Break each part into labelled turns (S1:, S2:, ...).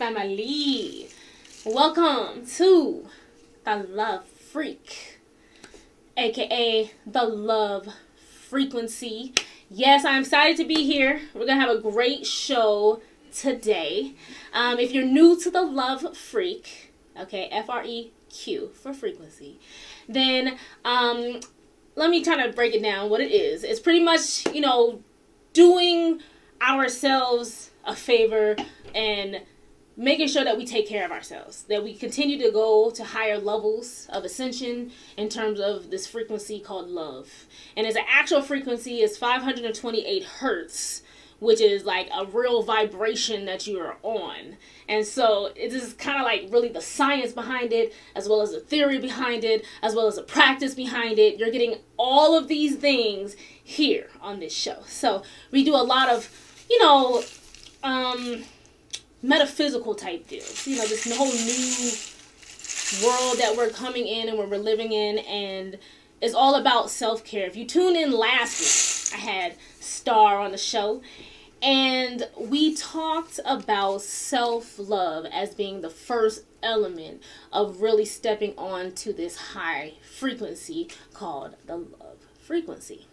S1: family. Welcome to the Love Freq, aka the Love Frequency. Yes, I'm excited to be here. We're going to have a great show today. If you're new to the Love Freq, okay, F-R-E-Q for frequency, then let me kind of break it down what it is. It's pretty much, doing ourselves a favor and making sure that we take care of ourselves, that we continue to go to higher levels of ascension in terms of this frequency called love. And its actual frequency is 528 hertz, which is like a real vibration that you are on. And so it is kind of like really the science behind it, as well as the theory behind it, as well as the practice behind it. You're getting all of these things here on this show. So we do a lot of, metaphysical type deals. This whole new world that we're coming in and we're living in, and it's all about self-care. If you tuned in last week, I had Star on the show, and we talked about self-love as being the first element of really stepping on to this high frequency called the love frequency.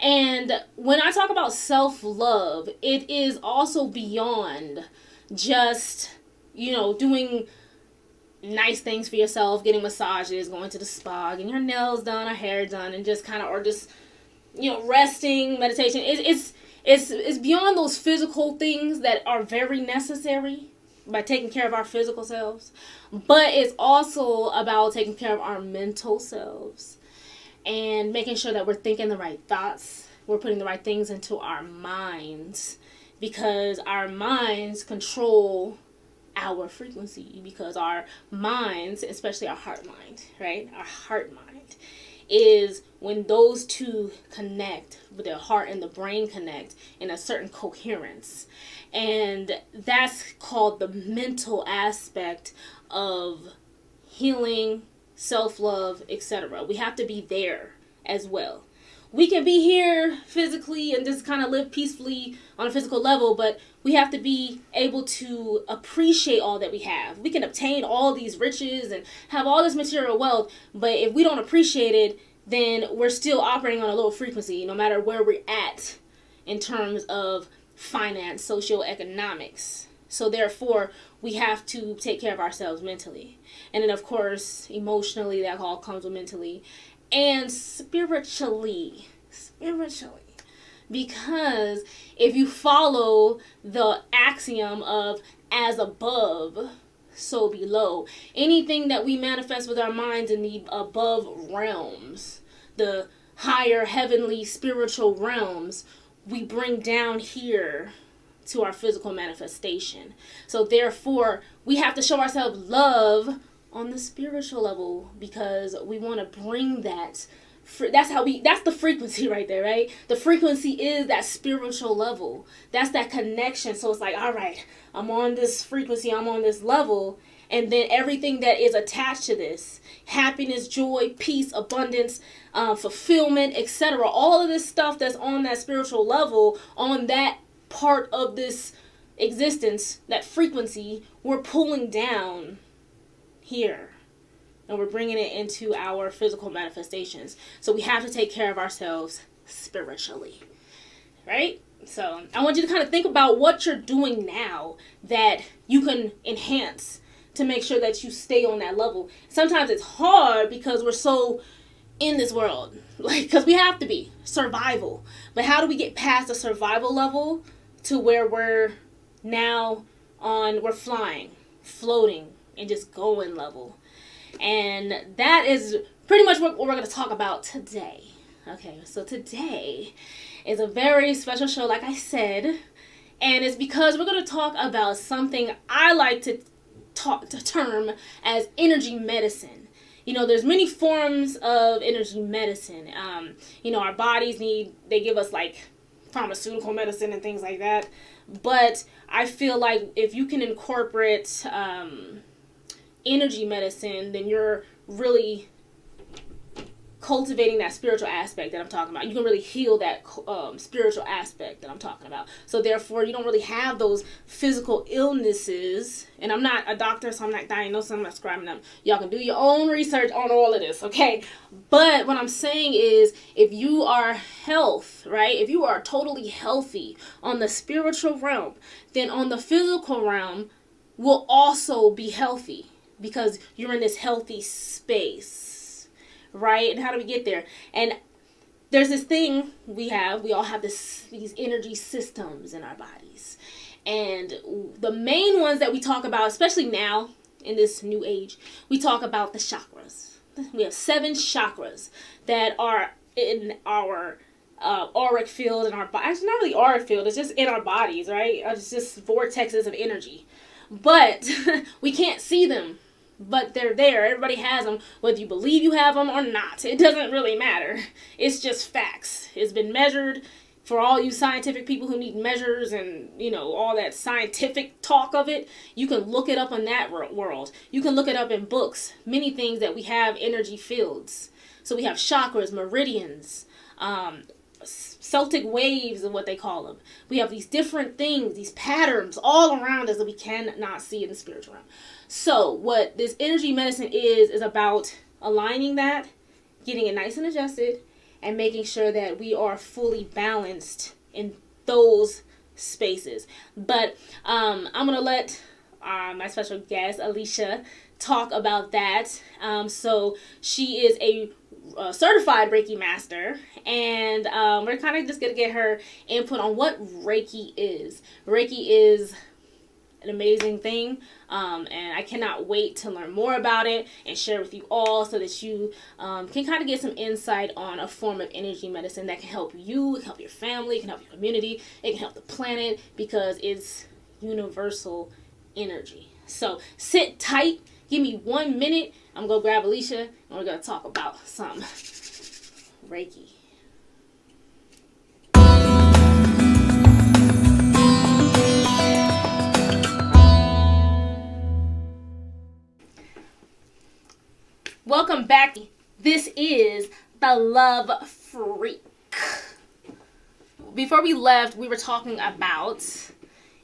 S1: And when I talk about self-love, it is also beyond just, doing nice things for yourself, getting massages, going to the spa, getting your nails done, or hair done, and just resting, meditation. It's beyond those physical things that are very necessary by taking care of our physical selves, but it's also about taking care of our mental selves and making sure that we're thinking the right thoughts, we're putting the right things into our minds, because our minds control our frequency, because our minds, especially our heart mind, right? Our heart mind is when those two connect, with the heart and the brain connect in a certain coherence. And that's called the mental aspect of healing, self-love, etc. We have to be there as well. We can be here physically and just kind of live peacefully on a physical level, but we have to be able to appreciate all that we have. We can obtain all these riches and have all this material wealth, but if we don't appreciate it, then we're still operating on a low frequency, no matter where we're at in terms of finance, socioeconomics. So therefore, we have to take care of ourselves mentally. And then, of course, emotionally, that all comes with mentally. And spiritually, because if you follow the axiom of as above, so below, anything that we manifest with our minds in the above realms, the higher heavenly spiritual realms, we bring down here to our physical manifestation. So therefore, we have to show ourselves love on the spiritual level, because we want to bring that. That's the frequency right there, right? The frequency is that spiritual level. That's that connection. So it's like, all right, I'm on this frequency, I'm on this level. And then everything that is attached to this, happiness, joy, peace, abundance, fulfillment, etc. All of this stuff that's on that spiritual level, on that part of this existence, that frequency, we're pulling down here, and we're bringing it into our physical manifestations. So we have to take care of ourselves spiritually, right? So I want you to kind of think about what you're doing now that you can enhance to make sure that you stay on that level. Sometimes it's hard because we're so in this world, because we have to be survival. But how do we get past the survival level to where we're flying, floating, and just going level? And that is pretty much what we're going to talk about today. Okay, so today is a very special show, like I said, and it's because we're going to talk about something I like to term as energy medicine. There's many forms of energy medicine. Our bodies they give us like pharmaceutical medicine and things like that. But I feel like if you can incorporate energy medicine, then you're really cultivating that spiritual aspect that I'm talking about. You can really heal that spiritual aspect that I'm talking about. So therefore, you don't really have those physical illnesses. And I'm not a doctor, so I'm not diagnosing, I'm not describing them. Y'all can do your own research on all of this, okay? But what I'm saying is, if you are health, right? If you are totally healthy on the spiritual realm, then on the physical realm will also be healthy because you're in this healthy space. Right? And how do we get there? And there's this thing we all have these energy systems in our bodies. And the main ones that we talk about, especially now in this new age, we talk about the chakras. We have 7 chakras that are in our auric field in our body. Actually, not really auric field, it's just in our bodies, right? It's just vortexes of energy. But we can't see them. But they're there. Everybody has them, whether you believe you have them or not. It doesn't really matter. It's just facts. It's been measured. For all you scientific people who need measures and, all that scientific talk of it, you can look it up in that world. You can look it up in books. Many things that we have energy fields. So we have chakras, meridians, Celtic waves is what they call them. We have these different things, these patterns all around us that we cannot see in the spiritual realm. So what this energy medicine is about aligning that, getting it nice and adjusted, and making sure that we are fully balanced in those spaces. But I'm going to let my special guest, Alicia, talk about that. So she is a certified Reiki Master, and we're kind of just going to get her input on what Reiki is. Reiki is an amazing thing, and I cannot wait to learn more about it and share with you all so that you can kind of get some insight on a form of energy medicine that can help you, help your family, can help your community, it can help the planet because it's universal energy. So sit tight, give me 1 minute, I'm going to grab Alicia and we're going to talk about some Reiki. Welcome back. This is the Love Freq. Before we left, we were talking about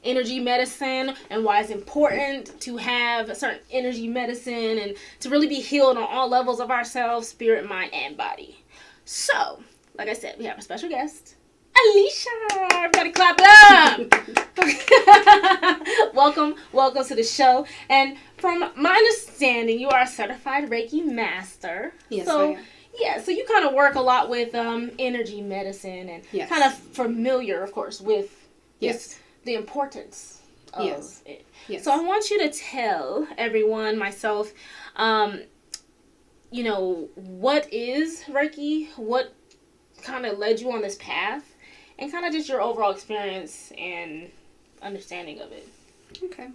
S1: energy medicine and why it's important to have a certain energy medicine and to really be healed on all levels of ourselves, spirit, mind, and body. So, like I said, we have a special guest, Alicia. Everybody clap it up. Welcome to the show. And from my understanding, you are a certified Reiki Master.
S2: Yes,
S1: so,
S2: I am.
S1: Yeah, so you kind of work a lot with energy medicine and kind of familiar, of course, with the importance of it. Yes. So I want you to tell everyone, myself, what is Reiki? What kind of led you on this path? And kind of just your overall experience and understanding of it.
S2: Okay.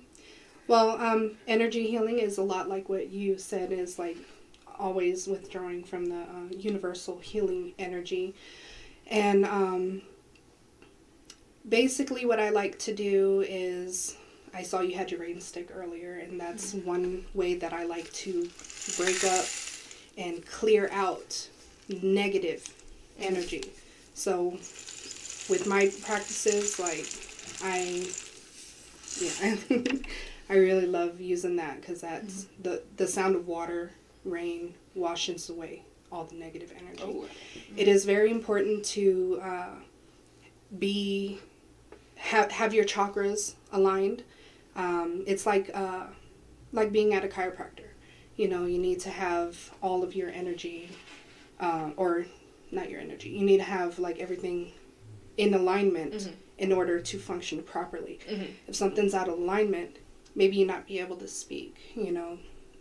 S2: Well, energy healing is a lot like what you said, is like always withdrawing from the universal healing energy. And basically what I like to do is, I saw you had your rain stick earlier, and that's one way that I like to break up and clear out negative energy. So with my practices, like I really love using that because that's the sound of water, rain washes away all the negative energy. Oh. It is very important to have your chakras aligned. It's like being at a chiropractor. You need to have all of your energy, or not your energy. You need to have like everything in alignment in order to function properly. If something's out of alignment, maybe you not be able to speak,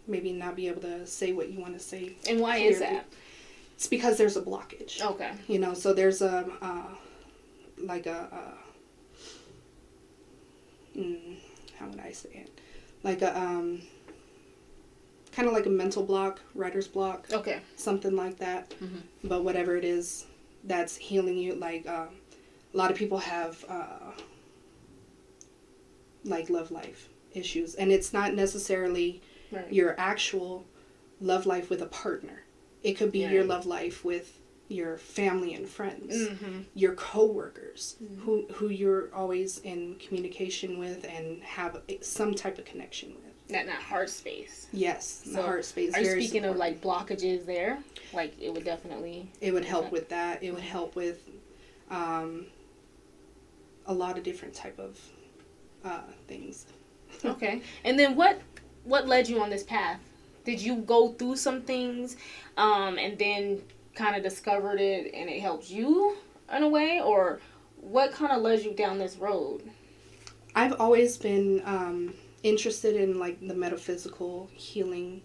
S2: maybe not be able to say what you want to say.
S1: And why clearly. Is that?
S2: It's because there's a blockage.
S1: Okay.
S2: So there's how would I say it? Like a, kind of like a mental block, writer's block.
S1: Okay.
S2: Something like that. But whatever it is that's healing you, like, a lot of people have, like love life issues, and it's not necessarily your actual love life with a partner. It could be your love life with your family and friends, your coworkers, who you're always in communication with and have some type of connection with.
S1: That heart space.
S2: Yes, so the heart space.
S1: Are you speaking of like blockages there? Like it would definitely.
S2: It would help with that. It would help with a lot of different type of things.
S1: Okay, and then what led you on this path? Did you go through some things, and then kind of discovered it and it helped you in a way, or what kind of led you down this road?
S2: I've always been interested in like the metaphysical healing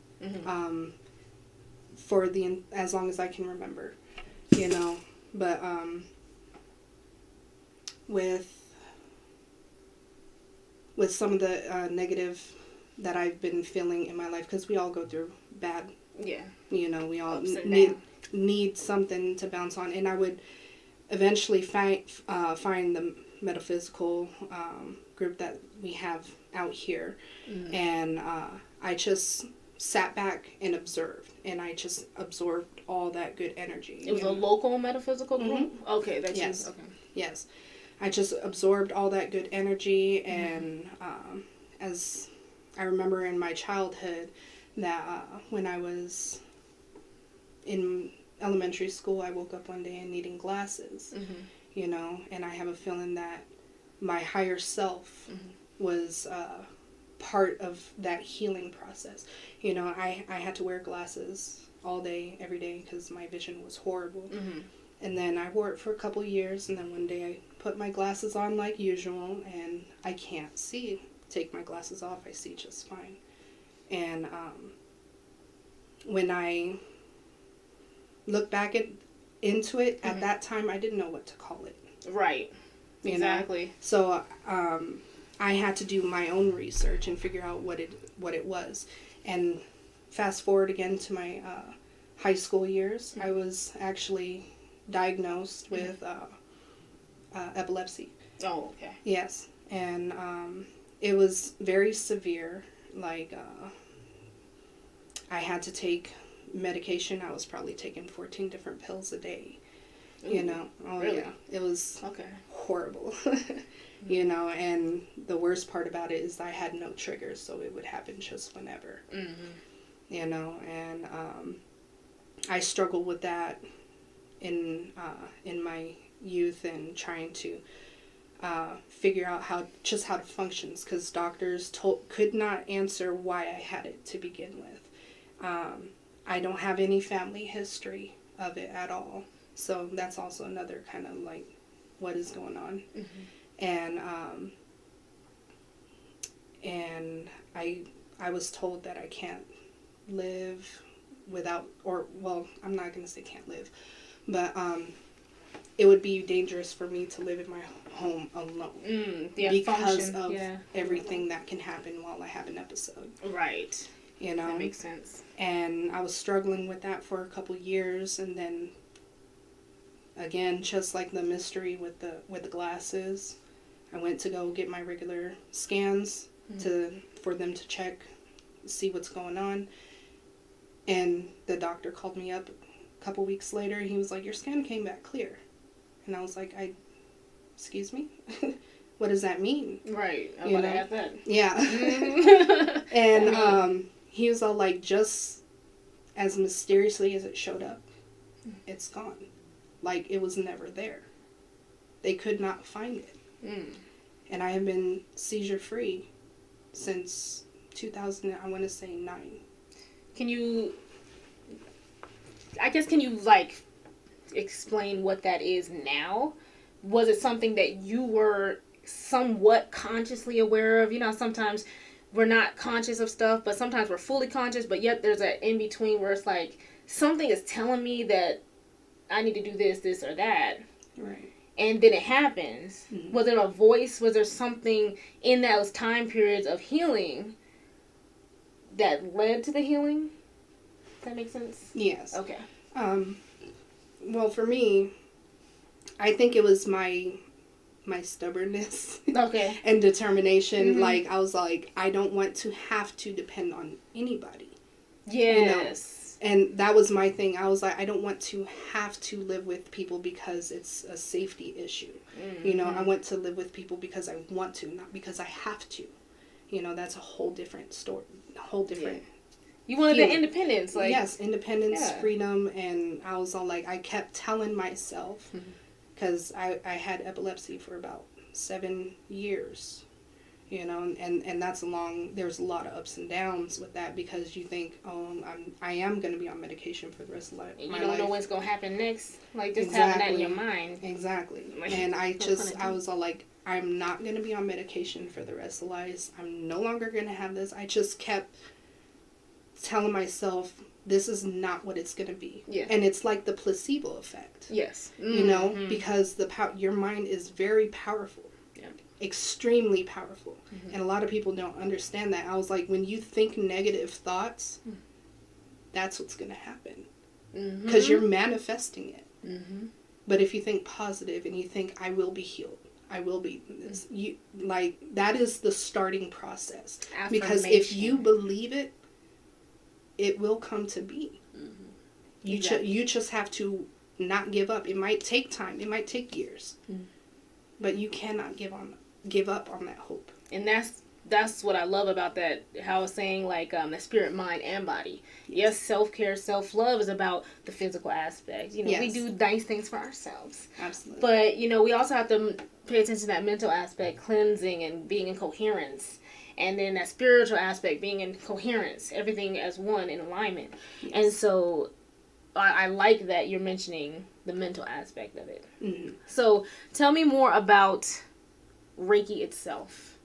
S2: for as long as I can remember, you know, but with some of the negative that I've been feeling in my life, because we all go through bad, you know, we all need something to bounce on, and I would eventually find the metaphysical group that we have out here, and I just sat back and observed, and I just absorbed all that good energy.
S1: It was a local metaphysical group? Okay, that's
S2: yes.
S1: Okay.
S2: Yes. I just absorbed all that good energy, and as I remember in my childhood that when I was in elementary school, I woke up one day and needing glasses, you know, and I have a feeling that my higher self was part of that healing process. You know, I had to wear glasses all day, every day, because my vision was horrible. And then I wore it for a couple years, and then one day I put my glasses on like usual, and I can't see. Take my glasses off, I see just fine. And when I look back into it, at that time, I didn't know what to call it.
S1: Right. Exactly.
S2: Know? So I had to do my own research and figure out what it was. And fast forward again to my high school years, I was actually diagnosed with epilepsy.
S1: Oh, okay.
S2: Yes. And it was very severe. Like, I had to take medication. I was probably taking 14 different pills a day. Ooh, you know? Oh, really? Yeah. It was horrible. You know, and the worst part about it is I had no triggers, so it would happen just whenever. You know, and I struggled with that in my youth, and trying to figure out how to function, because doctors could not answer why I had it to begin with. I don't have any family history of it at all, so that's also another kind of like, what is going on? And I was told that I can't live without, or well, I'm not gonna say can't live, but it would be dangerous for me to live in my home alone because of everything that can happen while I have an episode. Right. You know? That makes sense. And I was struggling with that for a couple years, and then again, just like the mystery with the glasses, I went to go get my regular scans for them to check, see what's going on. And the doctor called me up a couple weeks later. He was like, "Your scan came back clear." And I was like, excuse me? What does that mean? Right. I want to ask that. Yeah. And he was all like, just as mysteriously as it showed up, it's gone. Like, it was never there. They could not find it. And I have been seizure-free since 2009.
S1: Can you, like, explain what that is now? Was it something that you were somewhat consciously aware of? You know, sometimes we're not conscious of stuff, but sometimes we're fully conscious, but yet there's an in-between where it's like, something is telling me that I need to do this, or that. Right. And then it happens. Was there a voice? Was there something in those time periods of healing that led to the healing? Does that make sense? Yes. Okay.
S2: Well, for me, I think it was my stubbornness and determination. Like, I was like, I don't want to have to depend on anybody. Yes. And that was my thing. I was like, I don't want to have to live with people because it's a safety issue. Mm-hmm. You know, I want to live with people because I want to, not because I have to. You know, that's a whole different story. A whole different...
S1: You wanted the independence. Like,
S2: yes, independence, freedom. And I was all like, I kept telling myself, because I had epilepsy for about 7 years. You know, and that's there's a lot of ups and downs with that, because you think, I am going to be on medication for the rest of my life.
S1: You don't know what's going to happen next. Like, just having that in your mind.
S2: Exactly. Like, and I was all like, I'm not going to be on medication for the rest of life. I'm no longer going to have this. I just kept telling myself, this is not what it's going to be. Yeah. And it's like the placebo effect.
S1: Yes. Mm-hmm.
S2: You know, because your mind is very powerful. Extremely powerful. Mm-hmm. And a lot of people don't understand that. I was like, when you think negative thoughts, that's what's going to happen. Because you're manifesting it. Mm-hmm. But if you think positive and you think, I will be healed, I will be this, that is the starting process. Because if you believe it, it will come to be. Mm-hmm. You just have to not give up. It might take time. It might take years. But you cannot give up on that hope.
S1: And that's what I love about that, how I was saying, like, the spirit, mind, and body. Yes, self-care, self-love is about the physical aspect. You know, we do nice things for ourselves.
S2: Absolutely.
S1: But, you know, we also have to pay attention to that mental aspect, cleansing and being in coherence. And then that spiritual aspect, being in coherence, everything as one, in alignment. Yes. And so I like that you're mentioning the mental aspect of it. Mm-hmm. So tell me more about Reiki itself.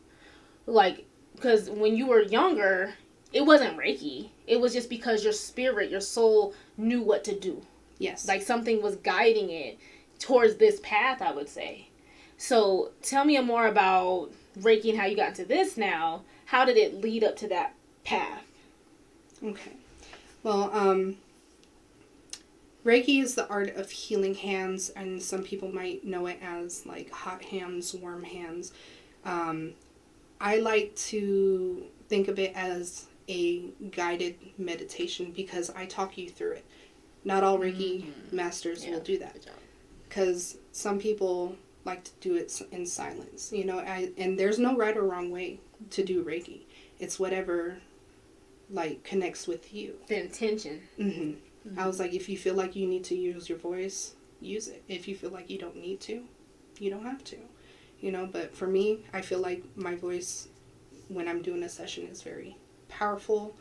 S1: Like, because when you were younger, it wasn't Reiki. It was just because your spirit, your soul knew what to do.
S2: Yes.
S1: Like something was guiding it towards this path, I would say. So tell me more about Reiki and how you got into this now. How did it lead up to that path?
S2: Okay. Well, Reiki is the art of healing hands, and some people might know it as like hot hands, warm hands. I like to think of it as a guided meditation because I talk you through it. Not all Reiki masters will do that, because some people like to do it in silence. You know, and there's no right or wrong way to do Reiki. It's whatever like connects with you.
S1: The intention.
S2: Mm-hmm. I was like, if you feel like you need to use your voice, use it. If you feel like you don't need to, you don't have to. You know, but for me, I feel like my voice, when I'm doing a session, is very powerful.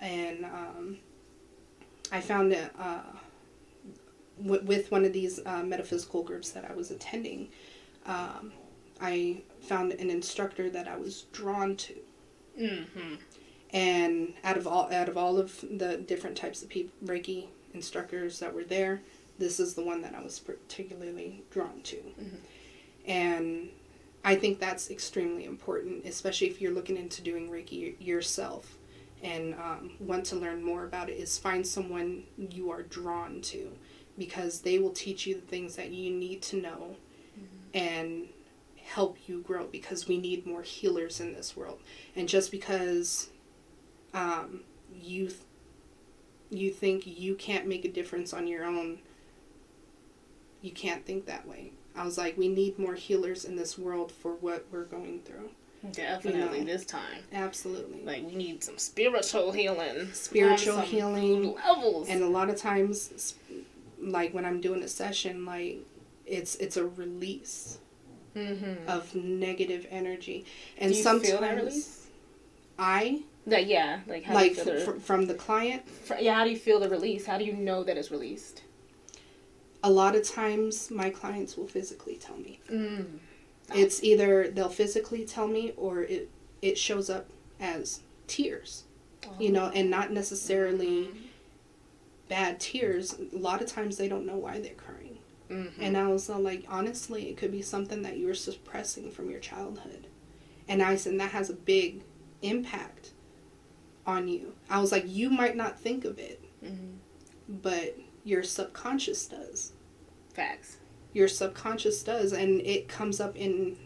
S2: And I found that with one of these metaphysical groups that I was attending, I found an instructor that I was drawn to. Mm-hmm. And out of all of the different types of Reiki instructors that were there, this is the one that I was particularly drawn to. Mm-hmm. And I think that's extremely important, especially if you're looking into doing Reiki yourself and want to learn more about it, is find someone you are drawn to, because they will teach you the things that you need to know and help you grow, because we need more healers in this world. And just because you think you can't make a difference on your own, you can't think that way. I was like, we need more healers in this world for what we're going through.
S1: Definitely, this time.
S2: Absolutely.
S1: Like, we need some spiritual healing.
S2: Spiritual healing.
S1: Levels.
S2: And a lot of times, like, when I'm doing a session, like, it's a release of negative energy. And
S1: do you
S2: sometimes
S1: feel that release?
S2: Like, how do you feel from the client?
S1: How do you feel the release? How do you know that it's released?
S2: A lot of times, my clients will physically tell me. It's either they'll physically tell me, or it shows up as tears. You know, and not necessarily bad tears. A lot of times they don't know why they're crying. And I was like, honestly, it could be something that you were suppressing from your childhood. And I said, that has a big impact on you. I was like, you might not think of it, but your subconscious does.
S1: Facts.
S2: Your subconscious does, and it comes up in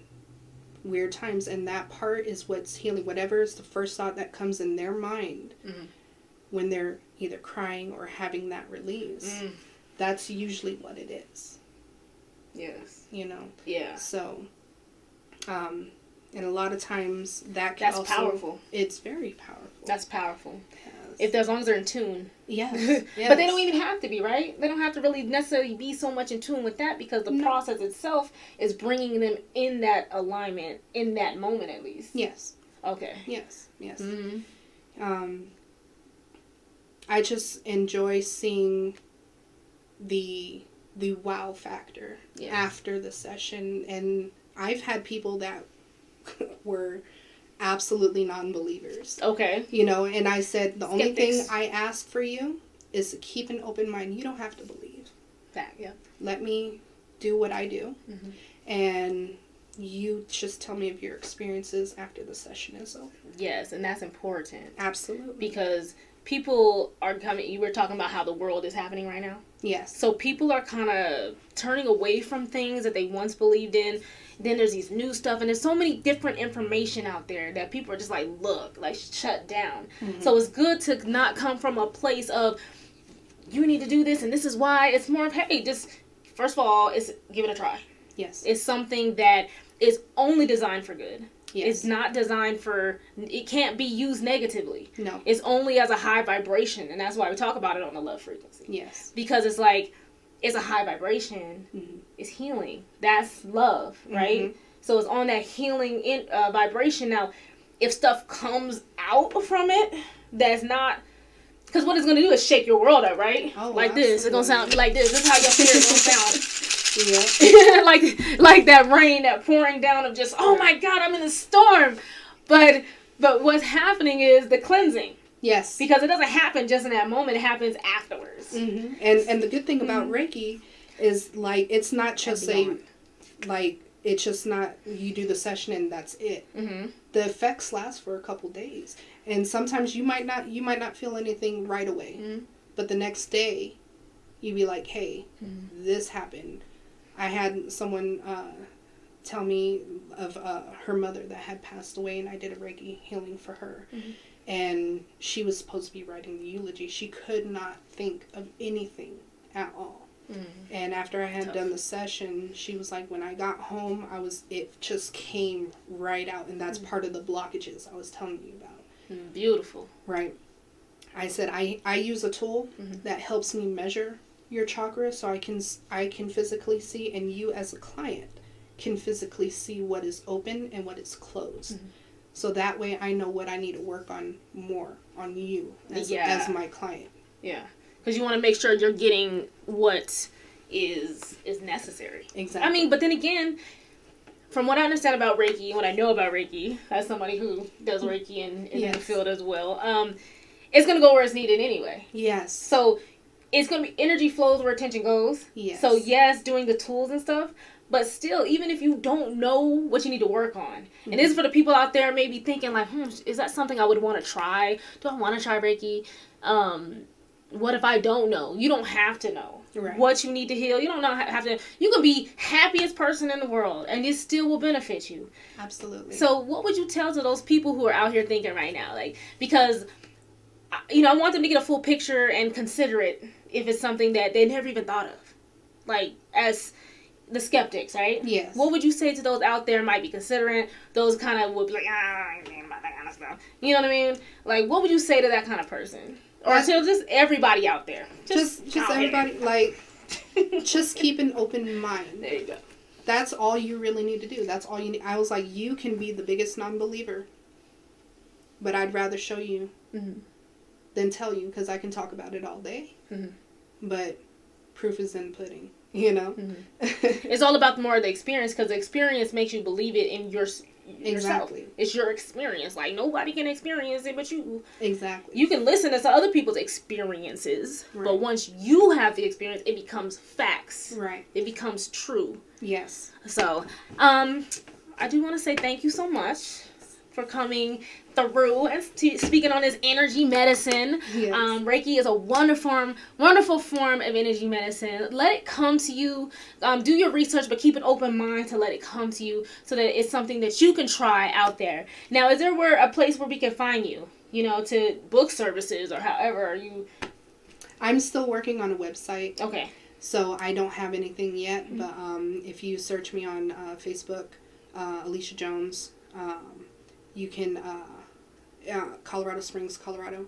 S2: weird times, and that part is what's healing. Whatever is the first thought that comes in their mind, when they're either crying or having that release. That's usually what it is.
S1: Yes.
S2: You know?
S1: Yeah.
S2: So, and a lot of times that can
S1: That's
S2: also...
S1: powerful.
S2: It's very powerful.
S1: That's powerful.
S2: Yes.
S1: As long as they're in tune.
S2: Yes.
S1: But they don't even have to be, right? They don't have to really necessarily be so much in tune with that, because the process itself is bringing them in that alignment, in that moment at least.
S2: Yes.
S1: Okay.
S2: Yes. Yes.
S1: Mm-hmm.
S2: I just enjoy seeing the wow factor after the session. And I've had people that were absolutely non-believers.
S1: Okay.
S2: You know, and I said, the only thing I ask for you is to keep an open mind. You don't have to believe.
S1: That, yeah.
S2: Let me do what I do. And you just tell me of your experiences after the session is over.
S1: Yes, and that's important.
S2: Absolutely.
S1: Because people are coming, you were talking about how the world is happening right now.
S2: Yes.
S1: So people are kind of turning away from things that they once believed in. Then there's these new stuff, and there's so many different information out there that people are just like, look, like, shut down. So it's good to not come from a place of, you need to do this, and this is why. It's more of, hey, just, first of all, give it a try.
S2: Yes.
S1: It's something that is only designed for good.
S2: Yes.
S1: It's not designed for, it can't be used negatively.
S2: No.
S1: It's only as a high vibration, and that's why we talk about it on the love frequency.
S2: Yes.
S1: Because it's like, it's a high vibration. It's healing. That's love, right? So it's on that healing vibration. Now, if stuff comes out from it, that's not, because what it's going to do is shake your world up, right?
S2: Oh,
S1: like
S2: absolutely.
S1: this. It's going to sound like this. This is how your spirit going to sound.
S2: Yeah.
S1: like that rain, that pouring down of just, oh my God, I'm in a storm. But what's happening is the cleansing.
S2: Yes.
S1: Because it doesn't happen just in that moment. It happens afterwards.
S2: And the good thing about Reiki is, like, it's not just it's just not, you do the session and that's it. The effects last for a couple days. And sometimes you might not feel anything right away. But the next day, you be like, hey, this happened. I had someone tell me of her mother that had passed away, and I did a Reiki healing for her. And she was supposed to be writing the eulogy. She could not think of anything at all. And after I had done the session, she was like, when I got home, it just came right out. And that's part of the blockages I was telling you about.
S1: Beautiful.
S2: Right. I said, I use a tool that helps me measure your chakra, so I can physically see, and you as a client can physically see what is open and what is closed. So that way I know what I need to work on more on you as my client. Yeah.
S1: Because you want to make sure you're getting what is necessary.
S2: Exactly.
S1: I mean, but then again, from what I understand about Reiki and what I know about Reiki, as somebody who does Reiki and in the field as well, it's going to go where it's needed anyway.
S2: Yes.
S1: So it's going to be energy flows where attention goes.
S2: Yes.
S1: So yes, doing the tools and stuff, but still, even if you don't know what you need to work on, and this is for the people out there maybe thinking like, is that something I would want to try? Do I want to try Reiki? What if I don't know? You don't have to know what you need to heal. You don't have to. You can be happiest person in the world, and it still will benefit you.
S2: Absolutely.
S1: So what would you tell to those people who are out here thinking right now? Like, because, I want them to get a full picture and consider it if it's something that they never even thought of. Like, as the skeptics, right?
S2: Yes.
S1: What would you say to those out there might be considering? Those kind of would be like, I ain't thinking about that kind of stuff. You know what I mean? Like, what would you say to that kind of person? Or to just everybody out there? Just
S2: everybody, like, just keep an open mind.
S1: There you go.
S2: That's all you really need to do. That's all you need. I was like, you can be the biggest non-believer, but I'd rather show you than tell you, because I can talk about it all day. But proof is in the pudding, you know?
S1: It's all about more of the experience, because the experience makes you believe it in yourself.
S2: Exactly.
S1: It's your experience. Like, nobody can experience it but you.
S2: Exactly.
S1: You can listen to other people's experiences, but once you have the experience, it becomes facts.
S2: Right.
S1: It becomes true.
S2: Yes.
S1: So, I do want to say thank you so much for coming through and speaking on this energy medicine.
S2: Yes.
S1: Reiki is a wonderful form of energy medicine. Let it come to you. Do your research, but keep an open mind to let it come to you so that it's something that you can try out there. Now, is there a place where we can find you? to book services or however you...
S2: I'm still working on a website.
S1: Okay.
S2: So I don't have anything yet, but if you search me on Facebook, Alicia Jones, you can, Colorado Springs, Colorado,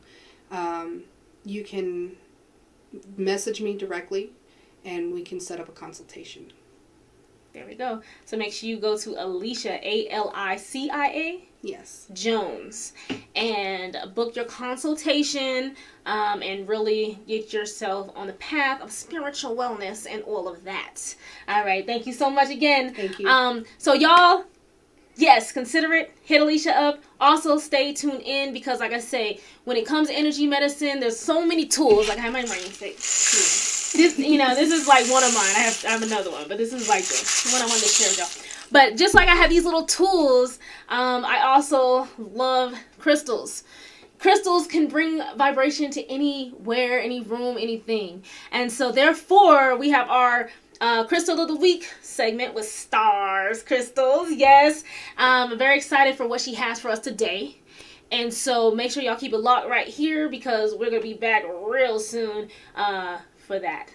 S2: you can message me directly and we can set up a consultation.
S1: There we go. So make sure you go to Alicia, Alicia,
S2: yes,
S1: Jones, and book your consultation, and really get yourself on the path of spiritual wellness and all of that. All right. Thank you so much again.
S2: Thank you.
S1: So y'all, yes, consider it. Hit Alicia up. Also, stay tuned in because, like I say, when it comes to energy medicine, there's so many tools. Like I have my brain state. This is like one of mine. I have another one, but this is like the one I wanted to share with y'all. But just like I have these little tools, I also love crystals. Crystals can bring vibration to anywhere, any room, anything. And so therefore, we have our Crystal of the Week segment with Stars Crystals. Yes. I'm very excited for what she has for us today. And so make sure y'all keep it locked right here because we're going to be back real soon for that.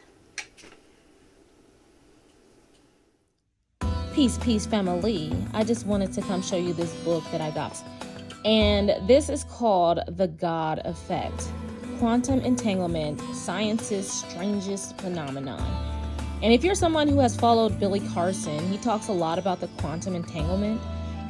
S3: Peace, family. I just wanted to come show you this book that I got. And this is called The God Effect, Quantum Entanglement, Science's Strangest Phenomenon. And if you're someone who has followed Billy Carson, he talks a lot about the quantum entanglement.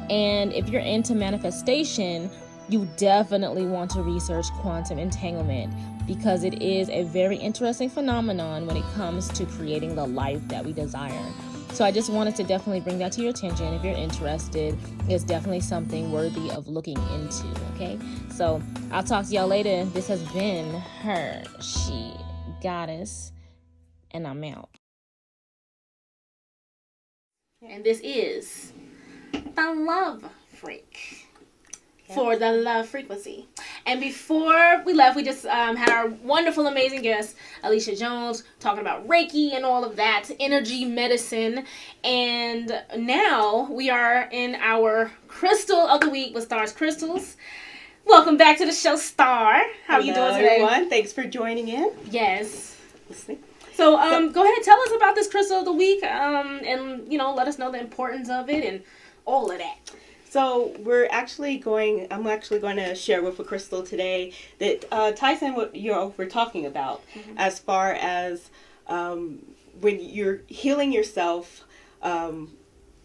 S3: And if you're into manifestation, you definitely want to research quantum entanglement because it is a very interesting phenomenon when it comes to creating the life that we desire. So I just wanted to definitely bring that to your attention. If you're interested, it's definitely something worthy of looking into, okay? So I'll talk to y'all later. This has been her, she, goddess, and I'm out.
S1: And this is the Love Freq for the Love Frequency. And before we left, we just had our wonderful, amazing guest, Alicia Jones, talking about Reiki and all of that, energy medicine. And now we are in our Crystal of the Week with Stars Crystals. Welcome back to the show, Star. How are you doing today?
S4: Everyone. Thanks for joining in.
S1: Yes.
S4: Listening.
S1: So, go ahead and tell us about this Crystal of the Week, and, let us know the importance of it and all of that.
S4: So I'm actually going to share with a crystal today that ties in what we're talking about, as far as when you're healing yourself,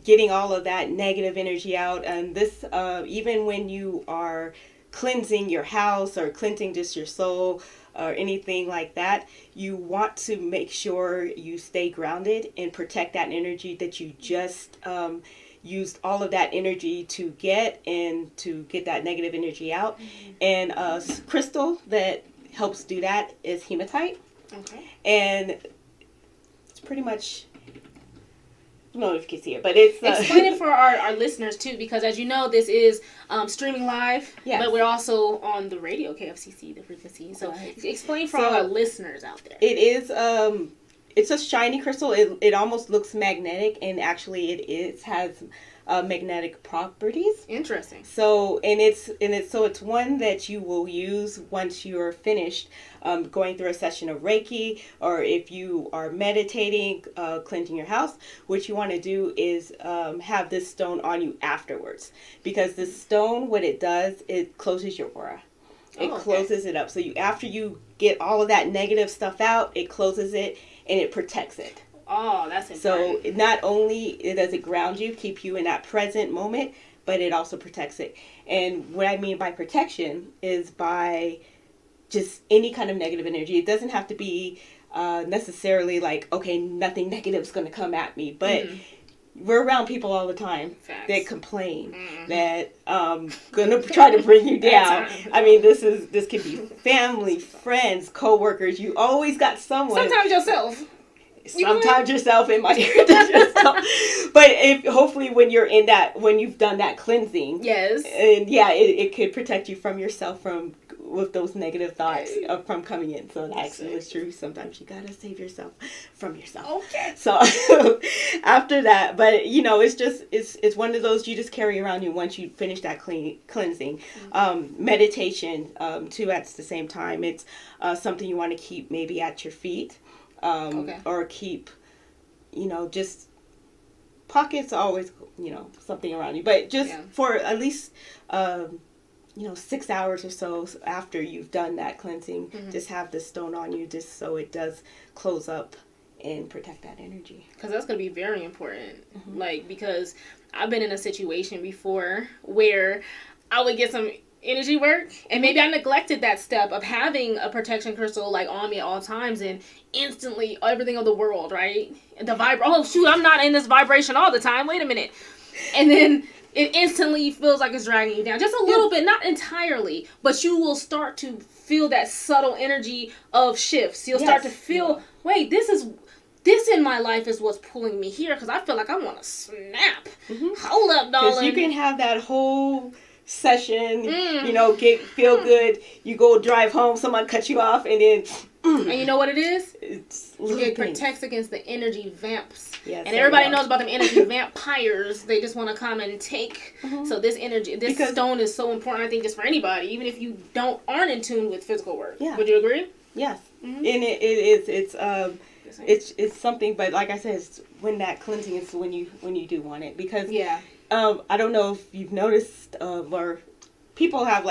S4: getting all of that negative energy out, and this even when you are cleansing your house or cleansing just your soul or anything like that, you want to make sure you stay grounded and protect that energy that you just used all of that energy to get that negative energy out. And a crystal that helps do that is hematite.
S1: Okay.
S4: And it's pretty much, I don't know if you can see it, but it's...
S1: Explain it for our listeners, too, because as you know, this is streaming live,
S4: yes.
S1: But we're also on the radio, KFCC, the frequency. So explain for our listeners out there.
S4: It is... it's a shiny crystal. It almost looks magnetic, and actually it has magnetic properties.
S1: Interesting.
S4: So it's one that you will use once you're finished going through a session of Reiki, or if you are meditating, cleansing your house. What you want to do is have this stone on you afterwards, because this stone, what it does, it closes your aura. It closes it up. So after you get all of that negative stuff out, it closes it. And it protects it.
S1: Oh, that's important.
S4: So not only does it ground you, keep you in that present moment, but it also protects it. And what I mean by protection is by just any kind of negative energy. It doesn't have to be necessarily like, okay, nothing negative is going to come at me. But we're around people all the time that complain, that gonna try to bring you down. I mean, this could be family, friends, co-workers. You always got someone.
S1: Sometimes yourself.
S4: Sometimes yourself, it might hurt yourself. But hopefully when you've done that cleansing,
S1: yes,
S4: and it could protect you from yourself, from with those negative thoughts from coming in. So that actually is true. Sometimes you gotta save yourself from yourself.
S1: Okay.
S4: So after that, but it's one of those you just carry around you once you finish that cleansing. Meditation too at the same time. It's something you want to keep maybe at your feet, or keep, just pockets are always, something around you, but just for at least 6 hours or so after you've done that cleansing, just have this stone on you, just so it does close up and protect that energy.
S1: Because that's going to be very important. Because I've been in a situation before where I would get some energy work, and maybe I neglected that step of having a protection crystal on me at all times, and instantly everything of the world, right? Oh shoot, I'm not in this vibration all the time. Wait a minute. And then it instantly feels like it's dragging you down. Just a little bit, not entirely, but you will start to feel that subtle energy of shifts. You'll start to feel, wait, this in my life is what's pulling me here, because I feel like I want to snap. Hold up, darling.
S4: Because you can have that whole session, feel good. You go drive home, someone cuts you off, and then...
S1: And you know what it is? It protects against the energy vamps. Yes, and everybody knows about them energy vampires. They just want to come and take. So this stone is so important, I think, just for anybody, even if you aren't in tune with physical work. Yeah. Would you agree?
S4: Yes. And it's something, but like I said, it's when that cleansing is when you do want it, because I don't know if you've noticed, or people have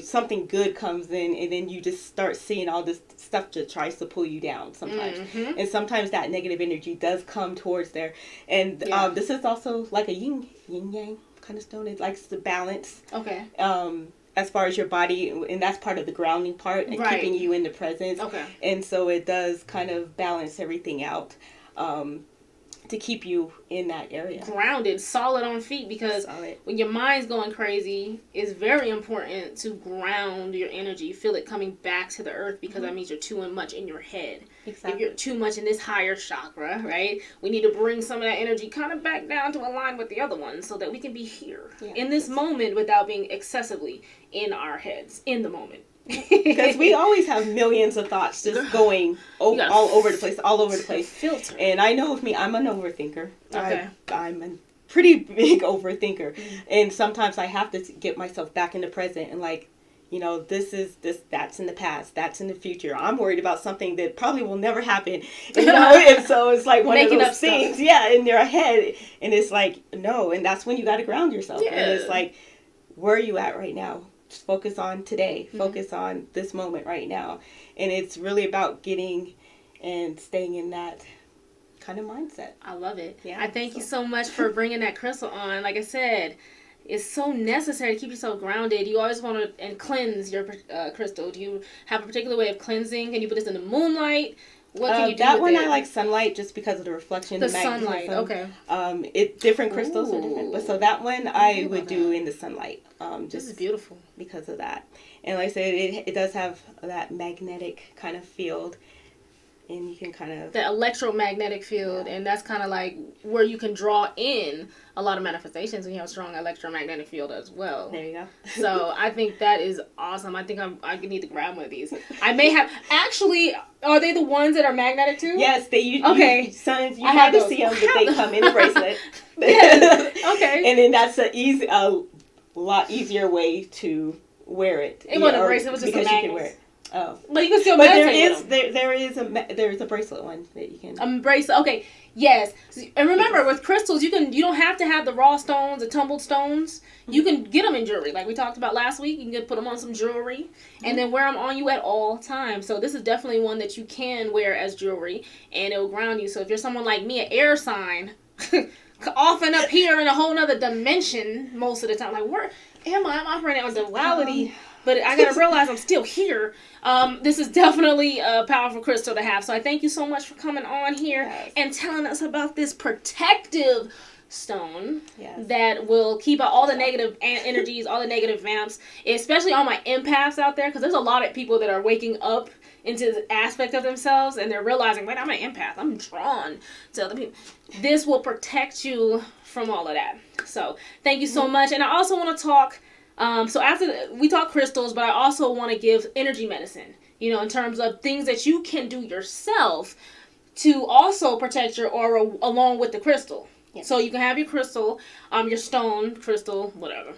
S4: something good comes in, and then you just start seeing all this stuff that tries to pull you down sometimes. And sometimes that negative energy does come towards there. And this is also like a yin yang kind of stone. It likes to balance. Okay. As far as your body, and that's part of the grounding part, and keeping you in the present. Okay. And so it does kind of balance everything out. To keep you in that area.
S1: Grounded, solid on feet, because when your mind's going crazy, it's very important to ground your energy. Feel it coming back to the earth, because that means you're too much in your head. Exactly. If you're too much in this higher chakra, right? We need to bring some of that energy kind of back down to align with the other one, so that we can be here in this moment without being excessively in our heads in the moment.
S4: Because we always have millions of thoughts just going all over the place.
S1: Filter.
S4: And I know with me, I'm an overthinker. Okay. I'm a pretty big overthinker. And sometimes I have to get myself back in the present and that's in the past, that's in the future. I'm worried about something that probably will never happen. And so it's like one of those things, in your head. And it's like, no, and that's when you got to ground yourself. Yeah. And it's like, where are you at right now? Just focus on today. Focus on this moment right now. And it's really about getting and staying in that kind of mindset.
S1: I love it. Yeah. I thank you so much for bringing that crystal on. Like I said, it's so necessary to keep yourself grounded. You always want to cleanse your crystal. Do you have a particular way of cleansing? Can you put this in the moonlight? What can you do
S4: that
S1: with
S4: one?
S1: it?
S4: I like sunlight, just because of the reflection.
S1: The sunlight, okay.
S4: Different crystals are different, but so that one I would do in the sunlight.
S1: This is beautiful
S4: because of that. And like I said, it does have that magnetic kind of field, and you can kind of
S1: the electromagnetic field, and that's kind of like where you can draw in a lot of manifestations when you have a strong electromagnetic field as well.
S4: There you go.
S1: So I think that is awesome. I think I need to grab one of these. I may have actually. Are they the ones that are magnetic too?
S4: Yes, they.
S1: Okay.
S4: You have to see them, but they come in a bracelet.
S1: Yes. Okay.
S4: And then that's a lot easier way to wear it.
S1: It wasn't a bracelet. It was just a magnet.
S4: You can wear it. Oh.
S1: But you can still meditate with them.
S4: There is a bracelet one that you can.
S1: A bracelet. Okay. Yes. And remember, with crystals, you don't have to have the raw stones, the tumbled stones. You can get them in jewelry, like we talked about last week. You can put them on some jewelry, and then wear them on you at all times. So this is definitely one that you can wear as jewelry, and it will ground you. So if you're someone like me, an air sign, often up here in a whole nother dimension most of the time, like where am I? I'm operating on duality. But I gotta realize I'm still here. This is definitely a powerful crystal to have. So I thank you so much for coming on here and telling us about this protective stone that will keep out all the negative energies, all the negative vamps, especially all my empaths out there, because there's a lot of people that are waking up into the aspect of themselves and they're realizing, wait, I'm an empath. I'm drawn to other people. This will protect you from all of that. So thank you so much. And I also want to talk So after we talk crystals, but I also want to give energy medicine, you know, in terms of things that you can do yourself to also protect your aura along with the crystal. Yes. So you can have your crystal, your stone, crystal, whatever.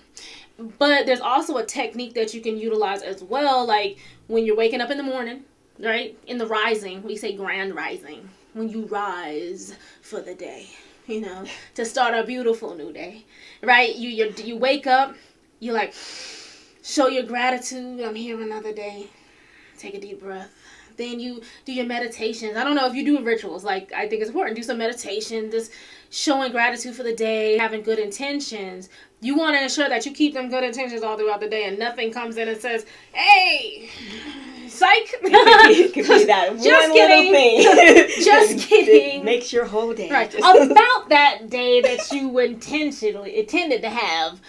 S1: But there's also a technique that you can utilize as well, like when you're waking up in the morning, right? In the rising, we say grand rising. When you rise for the day, you know, to start a beautiful new day, right? You wake up, you like, show your gratitude. I'm here another day. Take a deep breath. Then you do your meditations. I don't know if you do rituals. Like, I think it's important. Do some meditation, just showing gratitude for the day, having good intentions. You want to ensure that you keep them good intentions all throughout the day and nothing comes in and says, hey, psych.
S4: It could be that
S1: just
S4: one
S1: kidding.
S4: little thing.
S1: Just kidding.
S4: It makes your whole day.
S1: Right. About that day that you intended to have,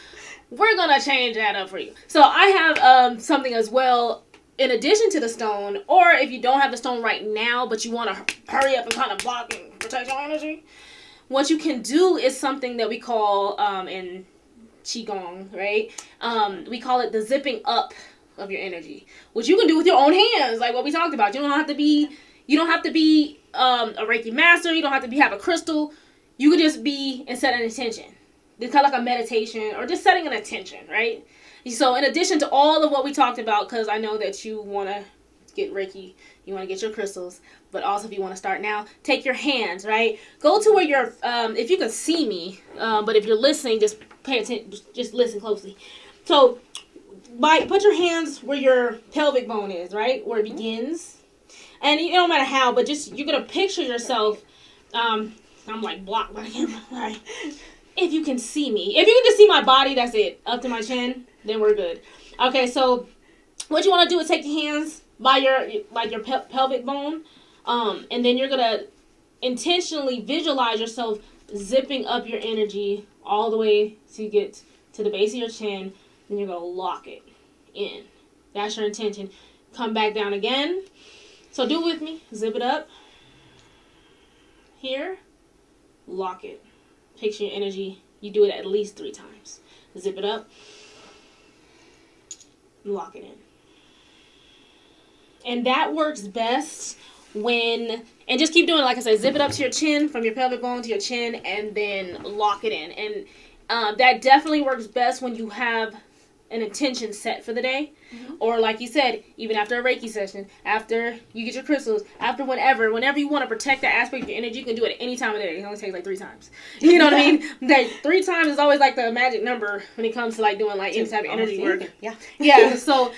S1: we're going to change that up for you. So I have something as well. In addition to the stone, or if you don't have the stone right now, but you want to hurry up and kind of block and protect your energy, what you can do is something that we call, in Qigong, right? We call it the zipping up of your energy, which you can do with your own hands, like what we talked about. You don't have to be a Reiki master. You don't have to have a crystal. You could just be and set an intention. It's kind of like a meditation or just setting an intention, right? So in addition to all of what we talked about, because I know that you want to get Reiki, you want to get your crystals, but also if you want to start now, take your hands, right? Go to where you're, if you can see me, but if you're listening, just pay attention, just listen closely. So put your hands where your pelvic bone is, right? Where it begins. And it don't matter how, but just, you're going to picture yourself, I'm like blocked by the camera, right? If you can see me. If you can just see my body, that's it. Up to my chin, then we're good. Okay, so what you want to do is take your hands by your pelvic bone, and then you're going to intentionally visualize yourself zipping up your energy all the way to get to the base of your chin, then you're going to lock it in. That's your intention. Come back down again. So do it with me. Zip it up. Here. Lock it. Picture your energy. You do it at least 3 times. Zip it up. Lock it in. And that works best when, and just keep doing it, like I said, zip it up to your chin, from your pelvic bone to your chin, and then lock it in. And that definitely works best when you have an intention set for the day. Mm-hmm. Or like you said, even after a Reiki session, after you get your crystals, after whenever you want to protect that aspect of your energy, you can do it at any time of the day. It only takes like 3 times. You know what I mean? Like 3 times is always like the magic number when it comes to like doing like any type of energy work.
S4: Yeah.
S1: Yeah. So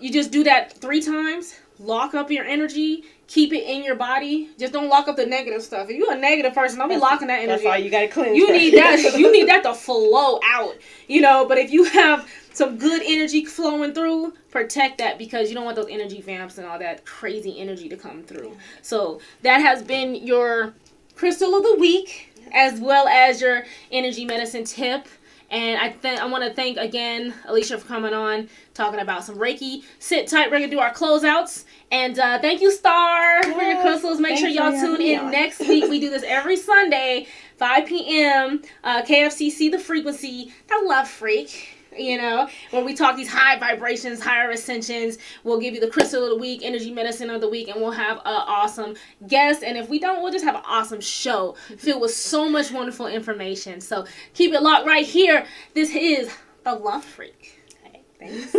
S1: you just do that 3 times. Lock up your energy. Keep it in your body. Just don't lock up the negative stuff. If you're a negative person, don't be locking that energy.
S4: That's why you gotta cleanse.
S1: You need that. You need that to flow out. You know. But if you have some good energy flowing through, protect that, because you don't want those energy vamps and all that crazy energy to come through. So that has been your crystal of the week, as well as your energy medicine tip. And I want to thank again Alicia for coming on, talking about some Reiki. Sit tight, we're going to do our closeouts. And thank you, Star, for your crystals. Make sure y'all tune in next week. We do this every Sunday, 5 p.m. KFCC, The Frequency, The Love Freq. You know, where we talk these high vibrations, higher ascensions. We'll give you the crystal of the week, energy medicine of the week, and we'll have an awesome guest. And if we don't, we'll just have an awesome show filled with so much wonderful information. So keep it locked right here. This is The Love Freq.
S4: Hey, thanks.